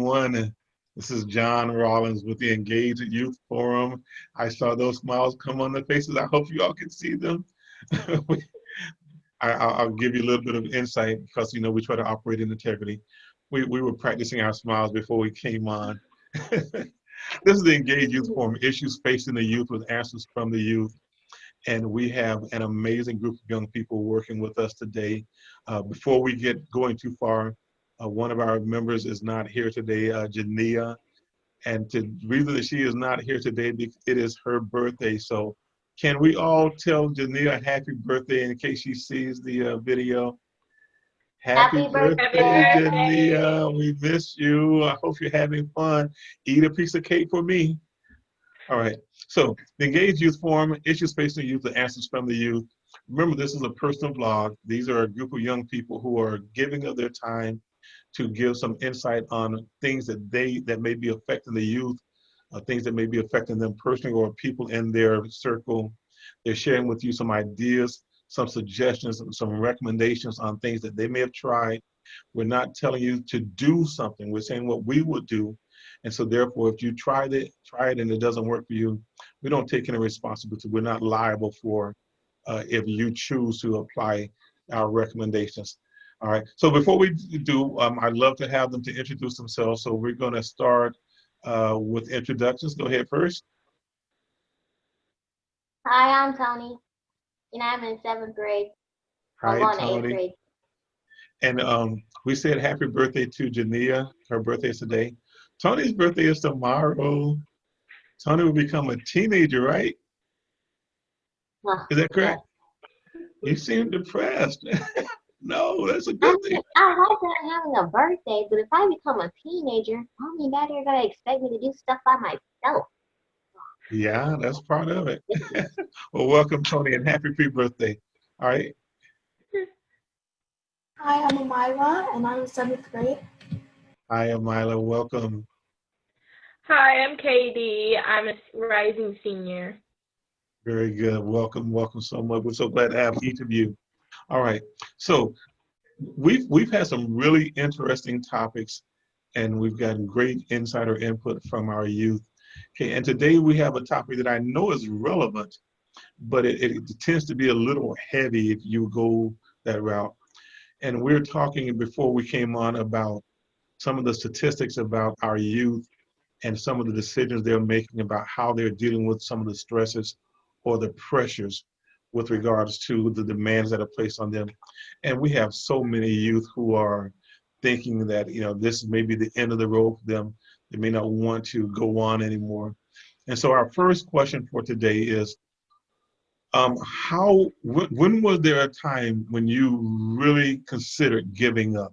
everyone. This is John Rollins with the Engaged Youth Forum. I saw those smiles come on the faces. I hope you all can see them. I'll give you a little bit of insight because, we try to operate in integrity. We were practicing our smiles before we came on. This is the Engaged Youth Forum, issues facing the youth with answers from the youth. And we have an amazing group of young people working with us today. Before we get going too far, one of our members is not here today, Jania. And the reason that she is not here today, it is her birthday. So can we all tell Jania happy birthday in case she sees the video? Happy Happy Happy birthday, birthday. birthday. Jania. We miss you. I hope you're having fun. Eat a piece of cake for me. All right. So the Engaged Youth Forum, issues facing the youth, the answers from the youth. Remember, this is a personal blog. These are a group of young people who are giving of their time to give some insight on things that may be affecting the youth, things that may be affecting them personally or people in their circle. They're sharing with you some ideas, some suggestions, some recommendations on things that they may have tried. We're not telling you to do something. We're saying what we would do. And so therefore, if you try it and it doesn't work for you, we don't take any responsibility. We're not liable for if you choose to apply our recommendations. All right. So before we do, I'd love to have them to introduce themselves. So we're going to start with introductions. Go ahead first. Hi, I'm Tony, and I'm in seventh grade. I'm Hi, going to eighth Tony. grade. And we said happy birthday to Jania. Her birthday is today. Tony's birthday is tomorrow. Tony will become a teenager, right? Well, Is that yes. correct? You seem depressed. No, that's a good thing. I like not having a birthday, but if I become a teenager, mommy and daddy are going to expect me to do stuff by myself. Yeah, that's part of it. Well, welcome, Tony, and happy pre-birthday. All right. Hi, I'm Amila, and I'm in seventh grade. Hi, Amila. Welcome. Hi, I'm Katie. I'm a rising senior. Very good. Welcome. Welcome so much. We're so glad to have each of you. All right. So we've had some really interesting topics, and we've gotten great insider input from our youth. Okay, and today we have a topic that I know is relevant, but it tends to be a little heavy if you go that route. And we're talking before we came on about some of the statistics about our youth and some of the decisions they're making about how they're dealing with some of the stresses or the pressures with regards to the demands that are placed on them. And we have so many youth who are thinking that, this may be the end of the road for them. They may not want to go on anymore. And so our first question for today is, when was there a time when you really considered giving up?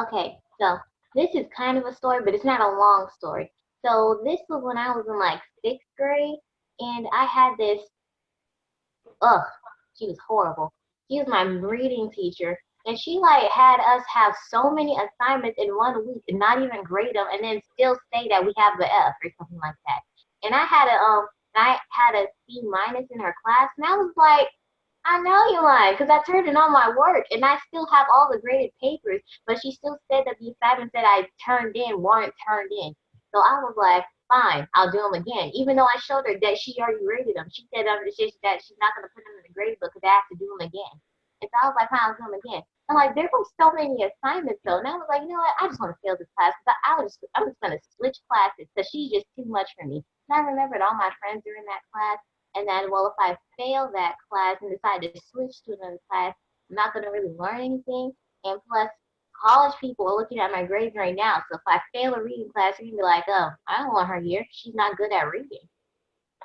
Okay, so this is kind of a story, but it's not a long story. So this was when I was in like sixth grade, and I had this, ugh, she was horrible. She was my reading teacher, and she like had us have so many assignments in 1 week and not even grade them, and then still say that we have the F or something like that. And I had a C minus in her class, and I was like, I know you lying, because I turned in all my work, and I still have all the graded papers, but she still said that the assignments that I turned in weren't turned in. So I was like, fine, I'll do them again, even though I showed her that she already graded them. She said that she's not going to put them in the grade book because I have to do them again. And so I was like, fine, I'll do them again. And like, there were so many assignments though, and I was like, you know what? I just want to fail this class because I'm just going to switch classes because she's just too much for me. And I remembered all my friends are in that class. And then, well, if I fail that class and decide to switch to another class, I'm not going to really learn anything. And plus, college people are looking at my grades right now. So if I fail a reading class, they're going to be like, oh, I don't want her here. She's not good at reading.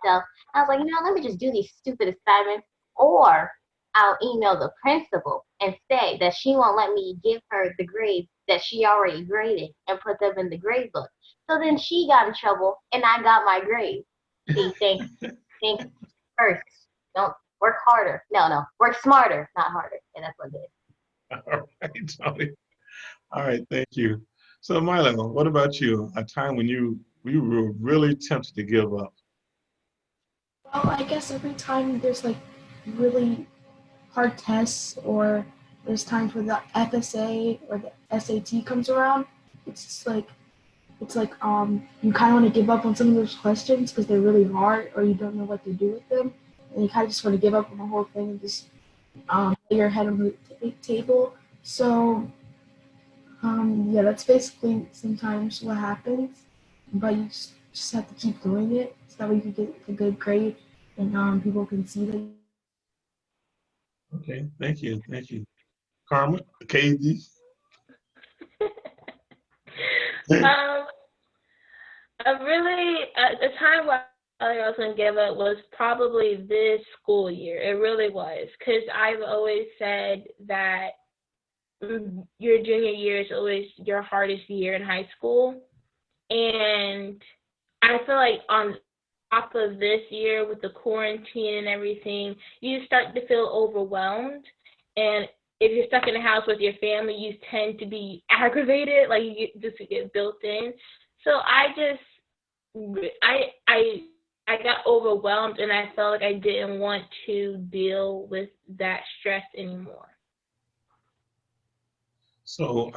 So I was like, let me just do these stupid assignments. Or I'll email the principal and say that she won't let me give her the grades that she already graded and put them in the grade book. So then she got in trouble and I got my grades. See, think first. Don't work harder. No, work smarter, not harder. And that's what it is. All right, Tony. All right, thank you. So, Milo, what about you? A time when you were really tempted to give up? Well, I guess every time there's like really hard tests or there's times where the FSA or the SAT comes around, it's like you kind of want to give up on some of those questions because they're really hard or you don't know what to do with them, and you kind of just want to give up on the whole thing and just lay your head on the table. So yeah, that's basically sometimes what happens, but you just have to keep doing it so that way you can get a good grade and people can see that. Okay, thank you. Karma, KD. Um, a time where I was gonna give up was probably this school year. It really was, because I've always said that your junior year is always your hardest year in high school, and I feel like on top of this year with the quarantine and everything, you start to feel overwhelmed. And if you're stuck in the house with your family, you tend to be aggravated, like just get built in. So I got overwhelmed, and I felt like I didn't want to deal with that stress anymore. So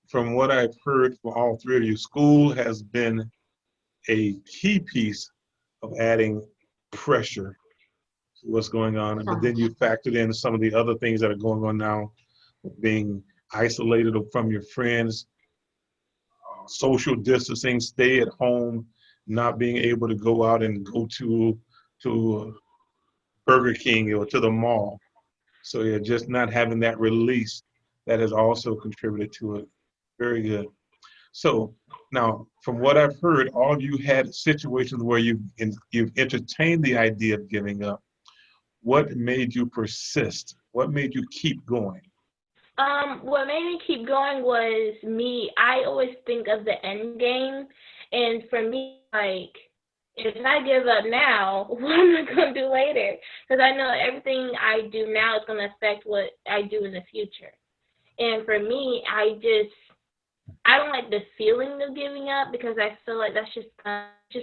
from what I've heard from all three of you, school has been a key piece of adding pressure to what's going on. So But then you factored in some of the other things that are going on now, being isolated from your friends, social distancing, stay at home, not being able to go out and go to Burger King or to the mall. So you're just not having that release that has also contributed to it. Very good. So now, from what I've heard, all of you had situations where you've entertained the idea of giving up. What made you persist? What made you keep going? What made me keep going was me. I always think of the end game, and for me, like, if I give up now, what am I gonna do later? Because I know everything I do now is gonna affect what I do in the future. And for me, I don't like the feeling of giving up because I feel like that's just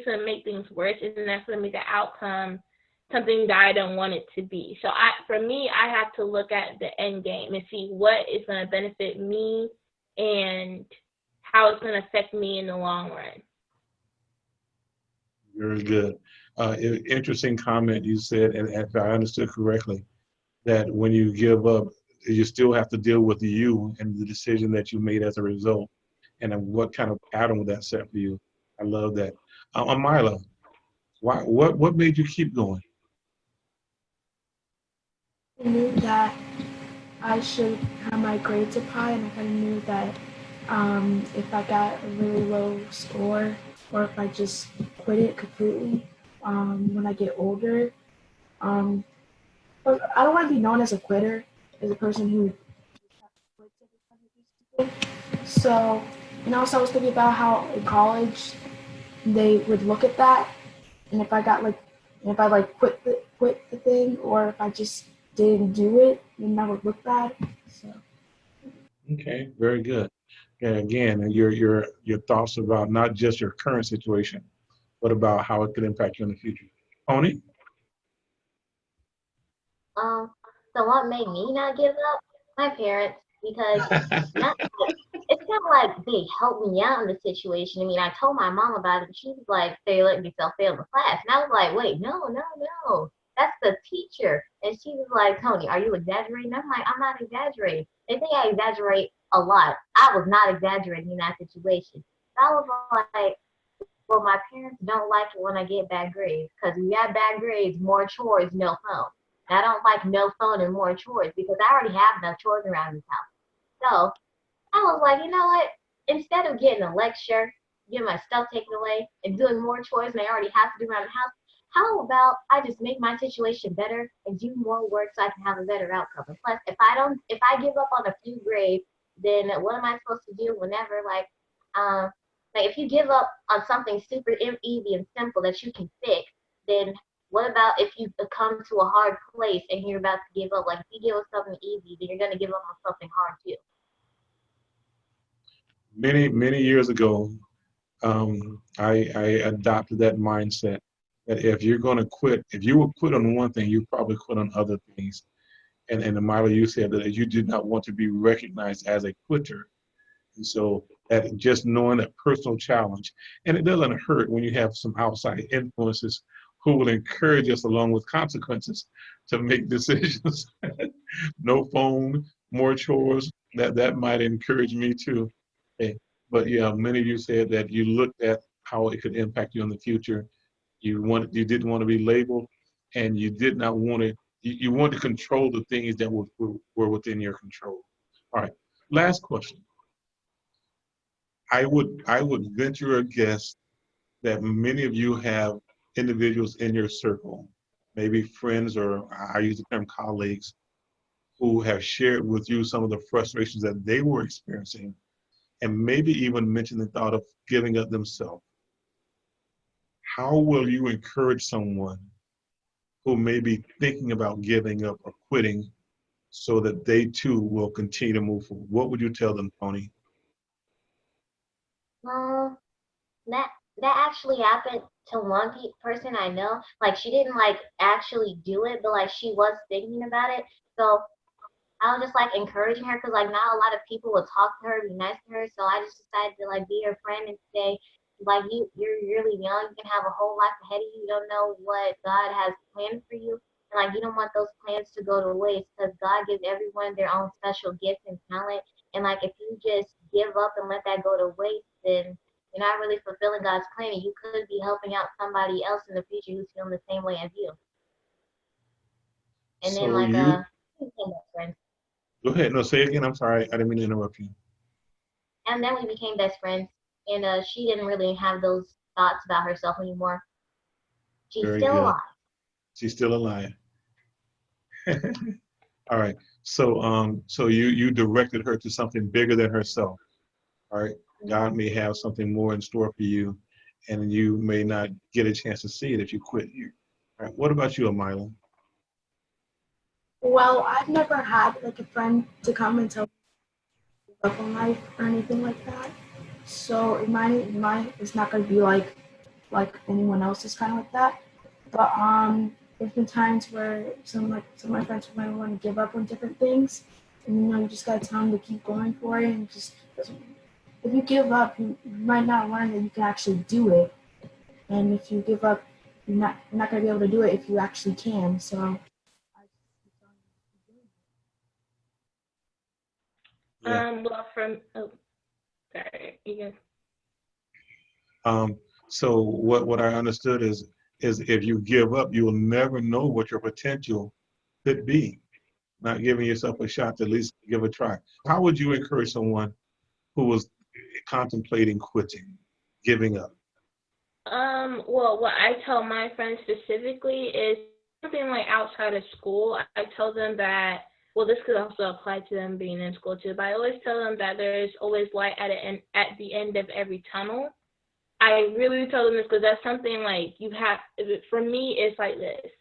gonna make things worse, and then that's gonna make the outcome something that I don't want it to be. So for me, I have to look at the end game and see what is gonna benefit me and how it's gonna affect me in the long run. Very good. Interesting comment you said, and if I understood correctly, that when you give up, you still have to deal with you and the decision that you made as a result, and then what kind of pattern would that set for you. I love that. Amila, what made you keep going? I knew that I should have my grades up high, and I kind of knew that if I got a really low score, or if I just quit it completely when I get older, um, but I don't want to be known as a quitter, as a person who quits every time I do something. So, and also I was thinking about how in college they would look at that, and if I like quit the thing, or if I just didn't do it, then that would look bad. So. Okay, very good. And again, your thoughts about not just your current situation, but about how it could impact you in the future. Tony? um, so what made me not give up? My parents, because not like it's kind of like they helped me out in the situation. I mean, I told my mom about it, and she was like, "They let yourself fail the class," and I was like, "Wait, no, no, no, that's the teacher." And she was like, "Tony, are you exaggerating?" I'm like, "I'm not exaggerating. They think I exaggerate a lot. I was not exaggerating in that situation." So I was like, well, my parents don't like it when I get bad grades because we have bad grades, more chores, no phone. And I don't like no phone and more chores because I already have enough chores around this house. So I was like, you know what? Instead of getting a lecture, getting my stuff taken away, and doing more chores than I already have to do around the house, how about I just make my situation better and do more work so I can have a better outcome? And plus, if I give up on a few grades, then what am I supposed to do whenever um, like if you give up on something super easy and simple that you can fix, then what about if you come to a hard place and you're about to give up? Like if you give up something easy, then you're gonna give up on something hard too. Many years ago, I adopted that mindset that if you're going to quit, if you will quit on one thing, you probably quit on other things. And Amila, you said that you did not want to be recognized as a quitter. And so That just knowing that personal challenge. And it doesn't hurt when you have some outside influences who will encourage us along with consequences to make decisions. No phone, more chores. That might encourage me too. Okay. But yeah, many of you said that you looked at how it could impact you in the future. You didn't want to be labeled, and you did not want to. You want to control the things that were within your control. All right. Last question. I would venture a guess that many of you have individuals in your circle, maybe friends or I use the term colleagues, who have shared with you some of the frustrations that they were experiencing and maybe even mentioned the thought of giving up themselves. How will you encourage someone who may be thinking about giving up or quitting so that they too will continue to move forward? What would you tell them, Tony? Um, that that actually happened to one person I know. Like she didn't like actually do it, but like she was thinking about it. So I was just like encouraging her because like not a lot of people would talk to her, be nice to her. So I just decided to like be her friend and say, like you're really young, you can have a whole life ahead of you. You don't know what God has planned for you, and like you don't want those plans to go to waste because God gives everyone their own special gift and talent. And like if you just give up and let that go to waste, then you're not really fulfilling God's plan. And you could be helping out somebody else in the future who's feeling the same way as you. And then So like you we became best friends. go ahead. No, say it again. I'm sorry. I didn't mean to interrupt you. And then we became best friends. And she didn't really have those thoughts about herself anymore. She's Very still good. alive. She's still alive. All right. So you directed her to something bigger than herself. All right. God may have something more in store for you, and you may not get a chance to see it if you quit here. All right. What about you, Amila? Well, I've never had like a friend to come and tell me to give up on life or anything like that. So it might it's not gonna be like anyone else is kind of like that. But there's been times where some of my friends might want to give up on different things, and you just gotta tell them to keep going for it. And just if you give up, you might not learn that you can actually do it. And if you give up, you're not gonna be able to do it if you actually can. So Yeah. Well, sorry, you guys. Um, so what I understood is if you give up, you will never know what your potential could be. Not giving yourself a shot to at least give a try. How would you encourage someone who was contemplating quitting, giving up? Well, what I tell my friends specifically is something like outside of school. I tell them that, well, this could also apply to them being in school too, but I always tell them that there's always light at the end of every tunnel. I really tell them this because that's something like you have, for me, it's like this.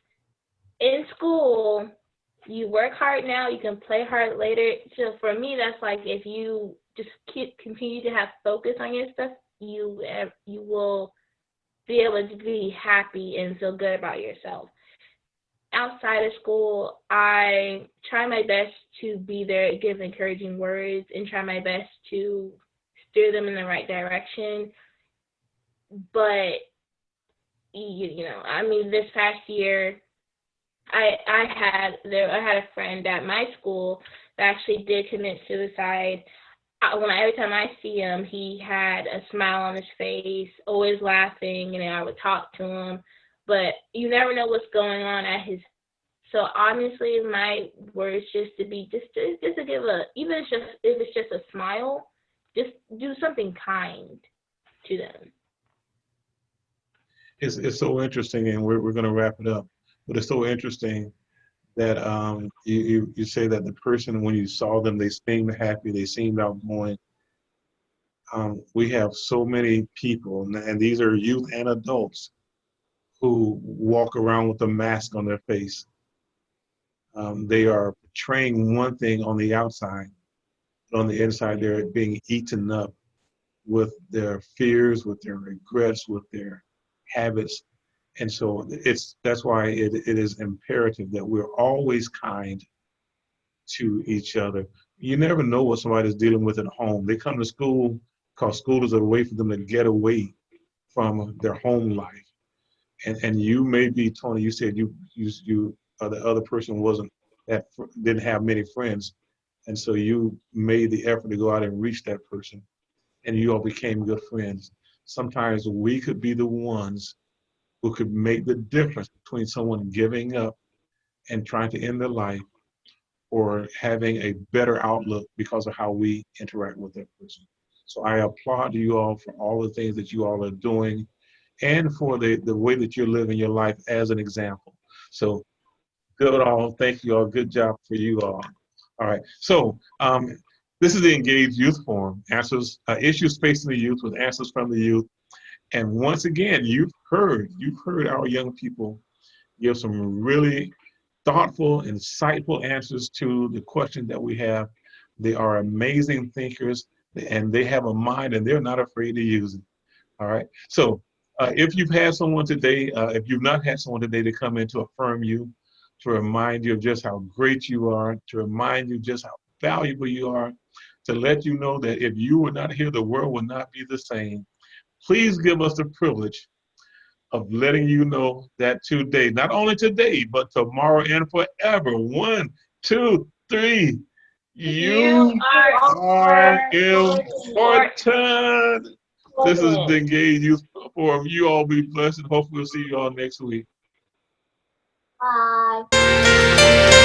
In school, you work hard now, you can play hard later. So for me, that's like if you just continue to have focus on your stuff, you will be able to be happy and feel good about yourself. Outside of school, I try my best to be there, give encouraging words, and try my best to steer them in the right direction. But I mean, this past year, I had a friend at my school that actually did commit suicide. Every time I see him, he had a smile on his face, always laughing, and I would talk to him. But you never know what's going on at his. So honestly, my words just to give even if it's just a smile, just do something kind to them. It's so interesting, and we're going to wrap it up. But it's so interesting that you say that the person, when you saw them, they seemed happy, they seemed outgoing. We have so many people, and these are youth and adults, who walk around with a mask on their face. They are portraying one thing on the outside, but on the inside, they're being eaten up with their fears, with their regrets, with their habits. And so that's why it is imperative that we're always kind to each other. You never know what somebody's dealing with at home. They come to school because school is a way for them to get away from their home life. And you may be, Tony, you said you the other person wasn't that didn't have many friends, and so you made the effort to go out and reach that person, and you all became good friends. Sometimes we could be the ones who could make the difference between someone giving up and trying to end their life or having a better outlook because of how we interact with that person. So I applaud you all for all the things that you all are doing and for the way that you're living your life as an example. So good all. Thank you all. Good job for you all. All right. So this is the Engaged Youth Forum, answers issues facing the youth with answers from the youth. And once again, you've heard our young people give some really thoughtful, insightful answers to the questions that we have. They are amazing thinkers, and they have a mind, and they're not afraid to use it. All right. So if you've had someone today, if you've not had someone today to come in to affirm you, to remind you of just how great you are, to remind you just how valuable you are, to let you know that if you were not here, the world would not be the same, please give us the privilege of letting you know that today, not only today, but tomorrow and forever. One, two, three. You You are are important. important. This is the Engaged Youth Forum. You all be blessed, and hopefully we'll see you all next week. Bye.